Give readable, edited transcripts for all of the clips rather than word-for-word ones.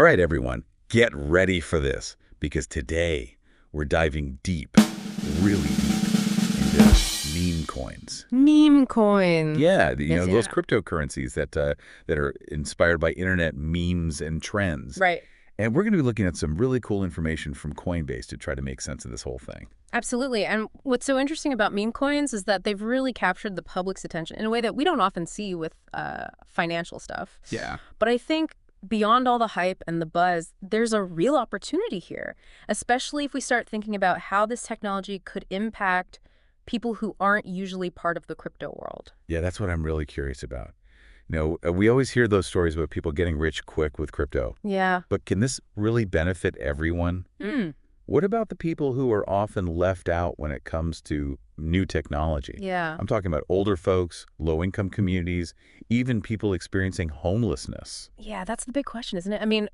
All right, everyone, get ready for this, because today we're diving deep, really deep, into meme coins. Meme coins. Yeah, those Yeah. cryptocurrencies that are inspired by internet memes and trends. Right. And we're going to be looking at some really cool information from Coinbase to try to make sense of this whole thing. Absolutely. And what's so interesting about meme coins is that they've really captured the public's attention in a way that we don't often see with financial stuff. Yeah. But I think beyond all the hype and the buzz, there's a real opportunity here, especially if we start thinking about how this technology could impact people who aren't usually part of the crypto world. Yeah, that's what I'm really curious about. We always hear those stories about people getting rich quick with crypto. Yeah. But can this really benefit everyone? What about the people who are often left out when it comes to new technology? Yeah. I'm talking about older folks, low-income communities, even people experiencing homelessness. Yeah, that's the big question, isn't it? I mean,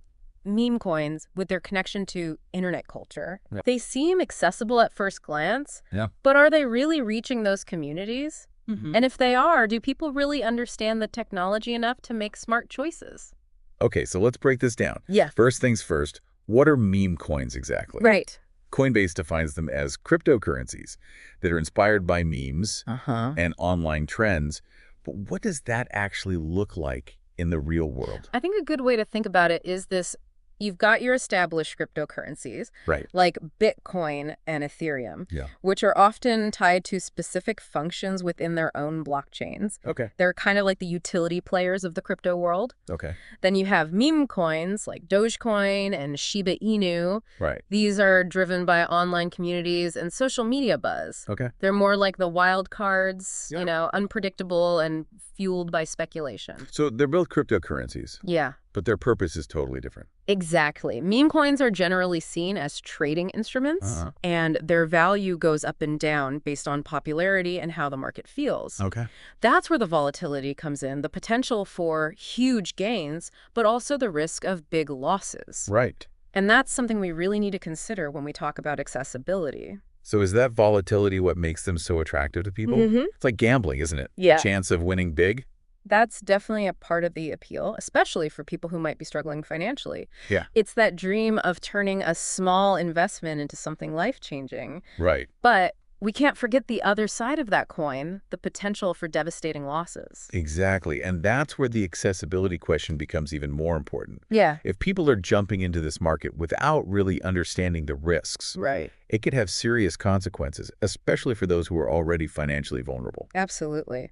meme coins, with their connection to internet culture, Yeah. they seem accessible at first glance, Yeah. but are they really reaching those communities? And if they are, do people really understand the technology enough to make smart choices? Okay, so let's break this down. Yeah. First things first, what are meme coins exactly? Right. Coinbase defines them as cryptocurrencies that are inspired by memes Uh-huh. and online trends. But what does that actually look like in the real world? I think a good way to think about it is this. You've got your established cryptocurrencies, Right. like Bitcoin and Ethereum, Yeah. which are often tied to specific functions within their own blockchains. Okay. They're kind of like the utility players of the crypto world. Okay. Then you have meme coins like Dogecoin and Shiba Inu. Right. These are driven by online communities and social media buzz. Okay. They're more like the wild cards, Yeah. unpredictable and fueled by speculation. So they're both cryptocurrencies, Yeah. but their purpose is totally different. Exactly. Meme coins are generally seen as trading instruments, and their value goes up and down based on popularity and how the market feels. Okay. That's where the volatility comes in, the potential for huge gains, but also the risk of big losses. Right. And that's something we really need to consider when we talk about accessibility. So is that volatility what makes them so attractive to people? It's like gambling, isn't it? Yeah. Chance of winning big? That's definitely a part of the appeal, especially for people who might be struggling financially. Yeah. It's that dream of turning a small investment into something life-changing. Right. But we can't forget the other side of that coin, the potential for devastating losses. Exactly. And that's where the accessibility question becomes even more important. Yeah. If people are jumping into this market without really understanding the risks, Right. it could have serious consequences, especially for those who are already financially vulnerable. Absolutely.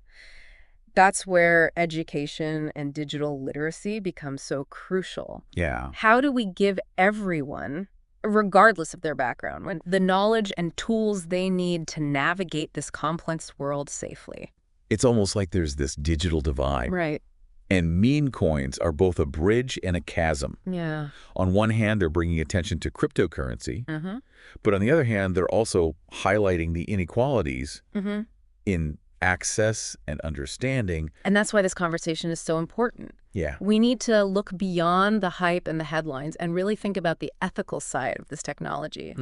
That's where education and digital literacy become so crucial. Yeah. How do we give everyone, regardless of their background, the knowledge and tools they need to navigate this complex world safely? It's almost like there's this digital divide. Right. And meme coins are both a bridge and a chasm. Yeah. On one hand, they're bringing attention to cryptocurrency, Mm-hmm. but on the other hand, they're also highlighting the inequalities Mm-hmm. in access and understanding. And that's why this conversation is so important. Yeah. We need to look beyond the hype and the headlines and really think about the ethical side of this technology.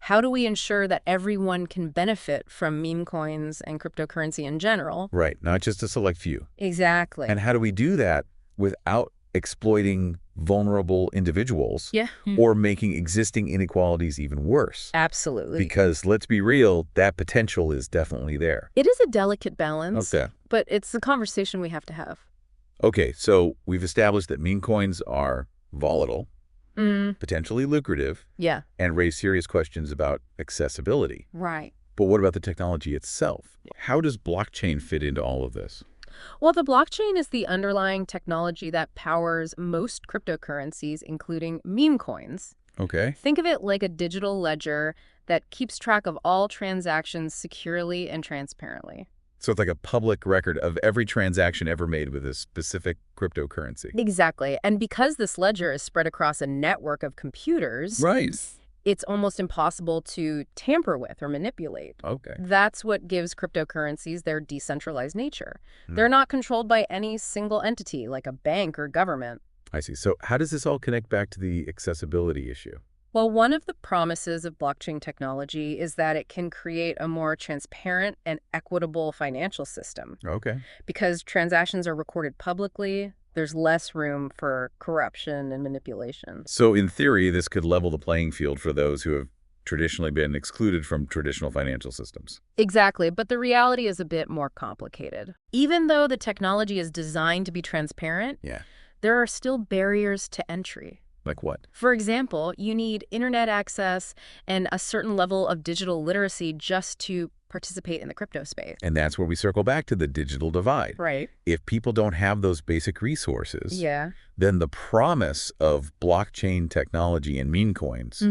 How do we ensure that everyone can benefit from meme coins and cryptocurrency in general? Right. Not just a select few. Exactly. And how do we do that without exploiting vulnerable individuals Yeah. or making existing inequalities even worse? Absolutely. Because let's be real, that potential is definitely there. It is a delicate balance, Okay. but it's a conversation we have to have. Okay, so we've established that meme coins are volatile, potentially lucrative, Yeah. and raise serious questions about accessibility. Right. But what about the technology itself? How does blockchain fit into all of this? Well, the blockchain is the underlying technology that powers most cryptocurrencies, including meme coins. Okay. Think of it like a digital ledger that keeps track of all transactions securely and transparently. So it's like a public record of every transaction ever made with a specific cryptocurrency. Exactly. And because this ledger is spread across a network of computers, Right. it's almost impossible to tamper with or manipulate. Okay. That's what gives cryptocurrencies their decentralized nature. They're not controlled by any single entity like a bank or government. I see. So how does this all connect back to the accessibility issue? Well, one of the promises of blockchain technology is that it can create a more transparent and equitable financial system. Okay. Because transactions are recorded publicly, There's less room for corruption and manipulation. So in theory, this could level the playing field for those who have traditionally been excluded from traditional financial systems. Exactly, but the reality is a bit more complicated. Even though the technology is designed to be transparent, Yeah. there are still barriers to entry. Like what? For example, you need internet access and a certain level of digital literacy just to participate in the crypto space. And that's where we circle back to the digital divide. Right. If people don't have those basic resources, Yeah. then the promise of blockchain technology and meme coins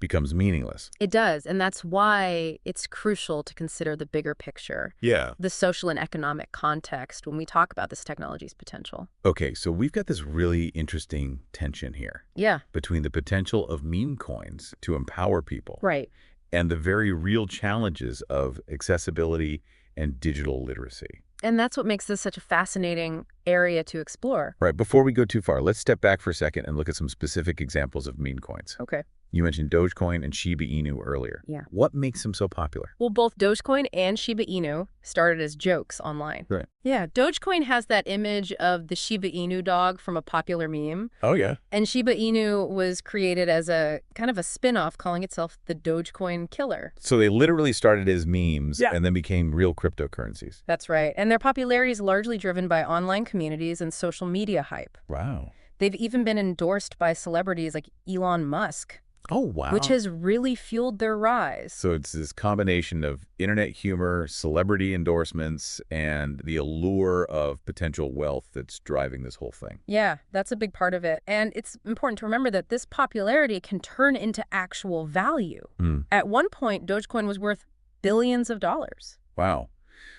becomes meaningless. It does, and that's why it's crucial to consider the bigger picture, Yeah. the social and economic context when we talk about this technology's potential. Okay, so we've got this really interesting tension here Yeah, between the potential of meme coins to empower people right. and the very real challenges of accessibility and digital literacy. And that's what makes this such a fascinating area to explore. Right, before we go too far, let's step back for a second and look at some specific examples of meme coins. Okay. You mentioned Dogecoin and Shiba Inu earlier. Yeah. What makes them so popular? Well, both Dogecoin and Shiba Inu started as jokes online. Right. Yeah, Dogecoin has that image of the Shiba Inu dog from a popular meme. Oh, yeah. And Shiba Inu was created as a kind of a spin-off calling itself the Dogecoin killer. So they literally started as memes Yeah. and then became real cryptocurrencies. That's right. And their popularity is largely driven by online communities and social media hype. Wow. They've even been endorsed by celebrities like Elon Musk, Oh, wow. which has really fueled their rise. So it's this combination of internet humor, celebrity endorsements, and the allure of potential wealth that's driving this whole thing. Yeah, that's a big part of it. And it's important to remember that this popularity can turn into actual value. At one point, Dogecoin was worth billions of dollars. Wow.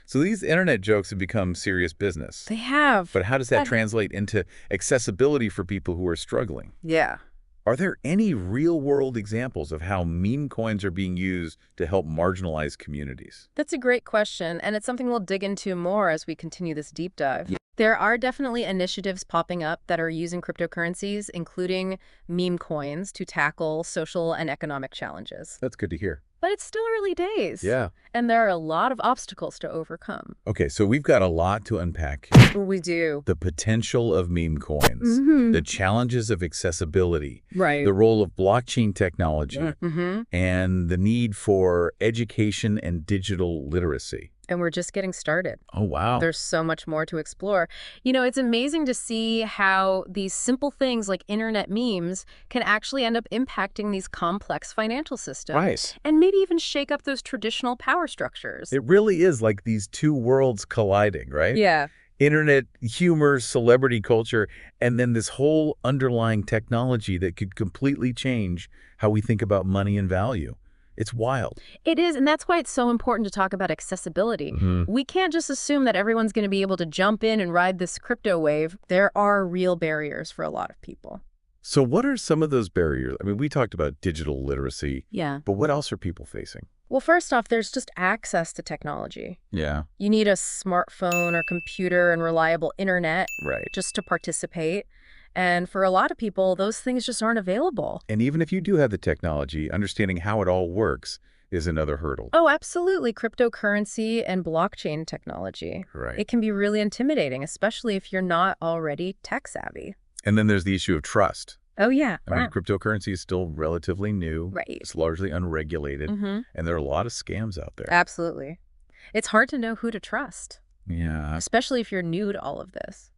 So these internet jokes have become serious business. They have. But how does that translate into accessibility for people who are struggling? Yeah. Are there any real-world examples of how meme coins are being used to help marginalized communities? That's a great question, and it's something we'll dig into more as we continue this deep dive. Yeah. There are definitely initiatives popping up that are using cryptocurrencies, including meme coins, to tackle social and economic challenges. That's good to hear. But it's still early days. Yeah. And there are a lot of obstacles to overcome. Okay, so we've got a lot to unpack here. We do. The potential of meme coins, the challenges of accessibility, Right. the role of blockchain technology, Mm-hmm. and the need for education and digital literacy. And we're just getting started. Oh, wow. There's so much more to explore. You know, it's amazing to see how these simple things like internet memes can actually end up impacting these complex financial systems. Right. And maybe even shake up those traditional power structures. It really is like these two worlds colliding, right? Yeah. Internet humor, celebrity culture, and then this whole underlying technology that could completely change how we think about money and value. It's wild. It is, and that's why it's so important to talk about accessibility. We can't just assume that everyone's going to be able to jump in and ride this crypto wave. There are real barriers for a lot of people. So what are some of those barriers? I mean, we talked about digital literacy, Yeah. but what else are people facing? Well, first off, there's just access to technology. Yeah. You need a smartphone or computer and reliable internet Right. just to participate. And for a lot of people, those things just aren't available. And even if you do have the technology, understanding how it all works is another hurdle. Oh, absolutely. Cryptocurrency and blockchain technology. Right. It can be really intimidating, especially if you're not already tech savvy. And then there's the issue of trust. Oh, yeah. I mean, cryptocurrency is still relatively new. Right. It's largely unregulated. And there are a lot of scams out there. Absolutely. It's hard to know who to trust, Yeah. especially if you're new to all of this.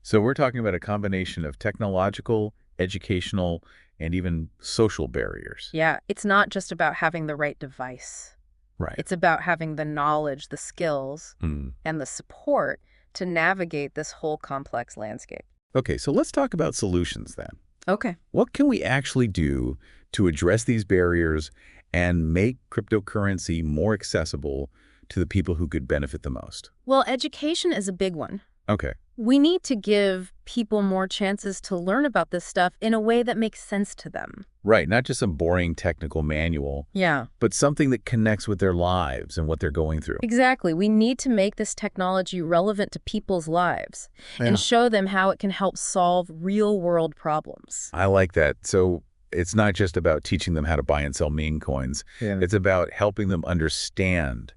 So we're talking about a combination of technological, educational, and even social barriers. Yeah, it's not just about having the right device. Right. It's about having the knowledge, the skills, and the support to navigate this whole complex landscape. Okay, so let's talk about solutions then. Okay. What can we actually do to address these barriers and make cryptocurrency more accessible to the people who could benefit the most? Well, education is a big one. Okay. We need to give people more chances to learn about this stuff in a way that makes sense to them. Right, not just some boring technical manual, Yeah. but something that connects with their lives and what they're going through. Exactly. We need to make this technology relevant to people's lives and show them how it can help solve real-world problems. I like that. So it's not just about teaching them how to buy and sell meme coins. It's about helping them understand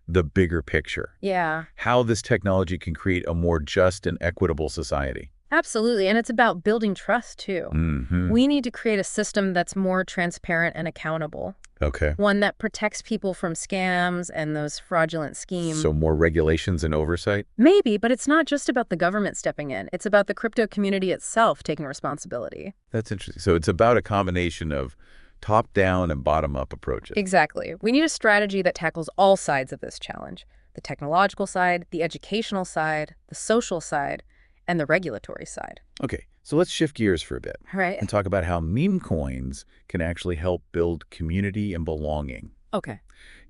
the bigger picture, Yeah. how this technology can create a more just and equitable society. Absolutely, and it's about building trust, too. We need to create a system that's more transparent and accountable, Okay. one that protects people from scams and those fraudulent schemes. So more regulations and oversight? Maybe, but it's not just about the government stepping in. It's about the crypto community itself taking responsibility. That's interesting. So it's about a combination of top-down and bottom-up approaches. Exactly. We need a strategy that tackles all sides of this challenge: the technological side, the educational side, the social side, and the regulatory side. Okay, so let's shift gears for a bit All right. and talk about how meme coins can actually help build community and belonging. Okay.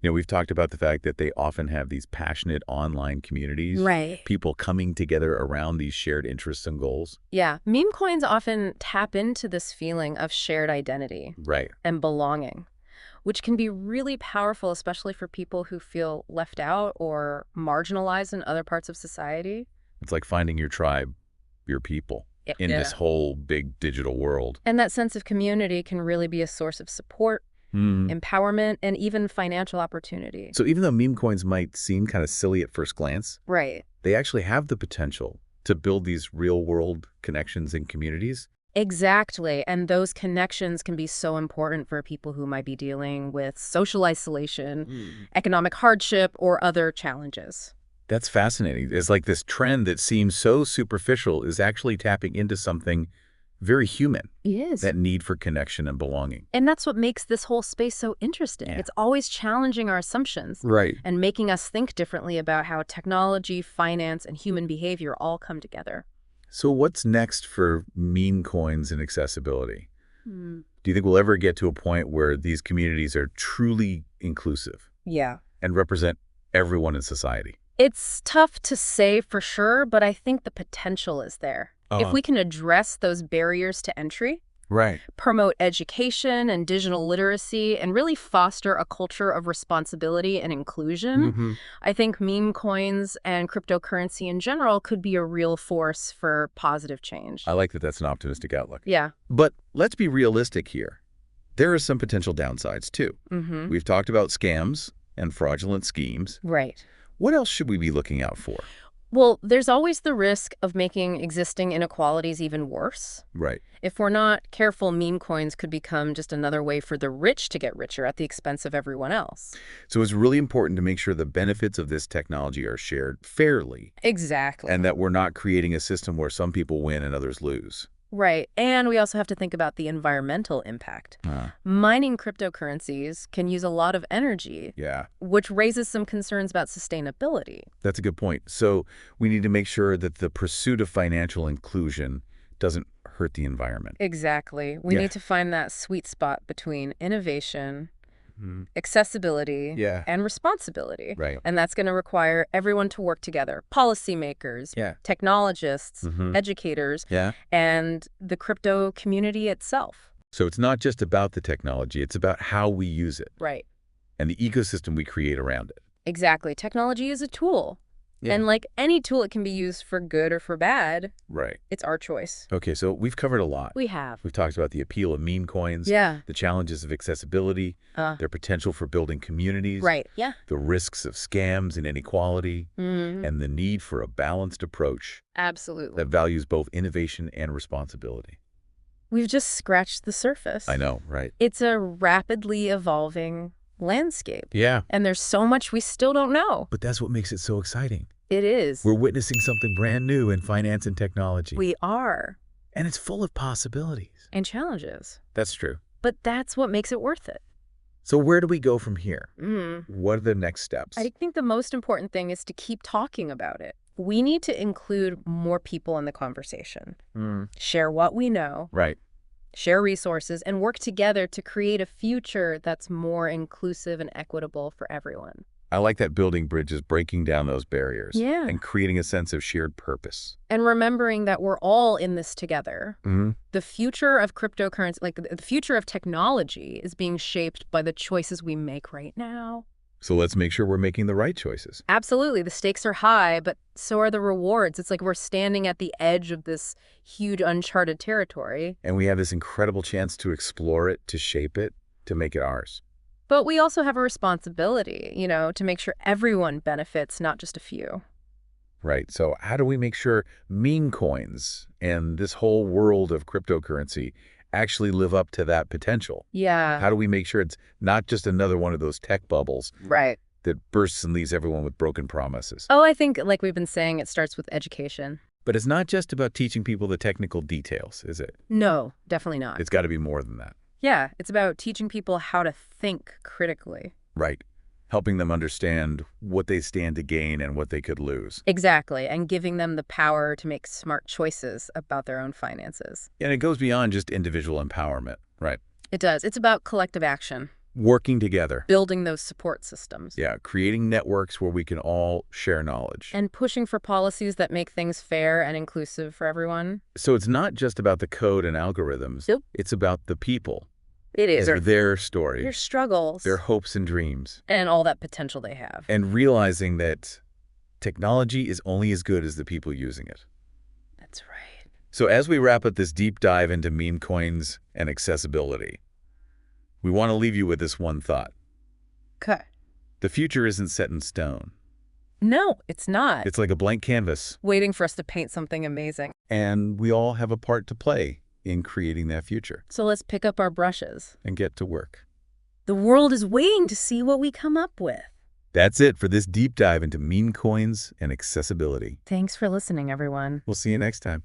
We've talked about the fact that they often have these passionate online communities. Right. People coming together around these shared interests and goals. Yeah. Meme coins often tap into this feeling of shared identity Right. and belonging, which can be really powerful, especially for people who feel left out or marginalized in other parts of society. It's like finding your tribe, your people, in this whole big digital world. And that sense of community can really be a source of support, empowerment, and even financial opportunity. So even though meme coins might seem kind of silly at first glance, Right. they actually have the potential to build these real-world connections and communities. Exactly. And those connections can be so important for people who might be dealing with social isolation, economic hardship, or other challenges. That's fascinating. It's like this trend that seems so superficial is actually tapping into something very human, Yes. that need for connection and belonging. And that's what makes this whole space so interesting. Yeah. It's always challenging our assumptions Right. and making us think differently about how technology, finance, and human behavior all come together. So what's next for meme coins and accessibility? Do you think we'll ever get to a point where these communities are truly inclusive Yeah. and represent everyone in society? It's tough to say for sure, but I think the potential is there. If we can address those barriers to entry, Right. promote education and digital literacy, and really foster a culture of responsibility and inclusion, I think meme coins and cryptocurrency in general could be a real force for positive change. I like that that's an optimistic outlook. Yeah. But let's be realistic here. There are some potential downsides, too. We've talked about scams and fraudulent schemes. Right. What else should we be looking out for? Well, there's always the risk of making existing inequalities even worse. Right. If we're not careful, meme coins could become just another way for the rich to get richer at the expense of everyone else. So it's really important to make sure the benefits of this technology are shared fairly Exactly. and that we're not creating a system where some people win and others lose. Right. And we also have to think about the environmental impact. Mining cryptocurrencies can use a lot of energy, Yeah, which raises some concerns about sustainability. that's a good point. So we need to make sure that the pursuit of financial inclusion doesn't hurt the environment. Exactly. We Yeah. need to find that sweet spot between innovation, accessibility, Yeah. and responsibility. Right. And that's going to require everyone to work together: policymakers, Yeah. technologists, educators, Yeah. and the crypto community itself. So it's not just about the technology, it's about how we use it Right. and the ecosystem we create around it. Exactly. Technology is a tool. Yeah. And like any tool, it can be used for good or for bad. Right. It's our choice. Okay, so we've covered a lot. We have. We've talked about the appeal of meme coins, Yeah. the challenges of accessibility, their potential for building communities, Right. Yeah. the risks of scams and inequality, Mm-hmm. and the need for a balanced approach Absolutely. that values both innovation and responsibility. We've just scratched the surface. I know, right? It's a rapidly evolving landscape. Yeah. And there's so much we still don't know. But that's what makes it so exciting. It is. We're witnessing something brand new in finance and technology. We are. And it's full of possibilities. And challenges. That's true. But that's what makes it worth it. So where do we go from here? Mm. What are the next steps? I think the most important thing is to keep talking about it. We need to include more people in the conversation. Share what we know, Right. share resources, and work together to create a future that's more inclusive and equitable for everyone. I like that building bridges, breaking down those barriers. Yeah. And creating a sense of shared purpose. And remembering that we're all in this together. The future of cryptocurrency, like the future of technology, is being shaped by the choices we make right now. So let's make sure we're making the right choices. Absolutely. The stakes are high, but so are the rewards. It's like we're standing at the edge of this huge uncharted territory. And we have this incredible chance to explore it, to shape it, to make it ours. But we also have a responsibility, to make sure everyone benefits, not just a few. Right. So how do we make sure meme coins and this whole world of cryptocurrency actually live up to that potential? Yeah, How do we make sure it's not just another one of those tech bubbles right. that bursts and leaves everyone with broken promises? Oh, I think, like we've been saying, it starts with education. But it's not just about teaching people the technical details, is it? No, definitely not. It's got to be more than that. Yeah, it's about teaching people how to think critically. Right. Helping them understand what they stand to gain and what they could lose. Exactly, and giving them the power to make smart choices about their own finances. And it goes beyond just individual empowerment, right? It does. It's about collective action, Working together. building those support systems. Yeah, creating networks where we can all share knowledge. And pushing for policies that make things fair and inclusive for everyone. So it's not just about the code and algorithms. Nope. It's about the people. It is. Their story, Their struggles. their hopes and dreams. And all that potential they have. And realizing that technology is only as good as the people using it. That's right. So as we wrap up this deep dive into meme coins and accessibility, we want to leave you with this one thought. Okay. The future isn't set in stone. No, it's not. It's like a blank canvas, Waiting for us to paint something amazing. and we all have a part to play in creating that future So let's pick up our brushes. and get to work. The world is waiting to see what we come up with. That's it for this deep dive into meme coins and accessibility. Thanks for listening, everyone. We'll see you next time.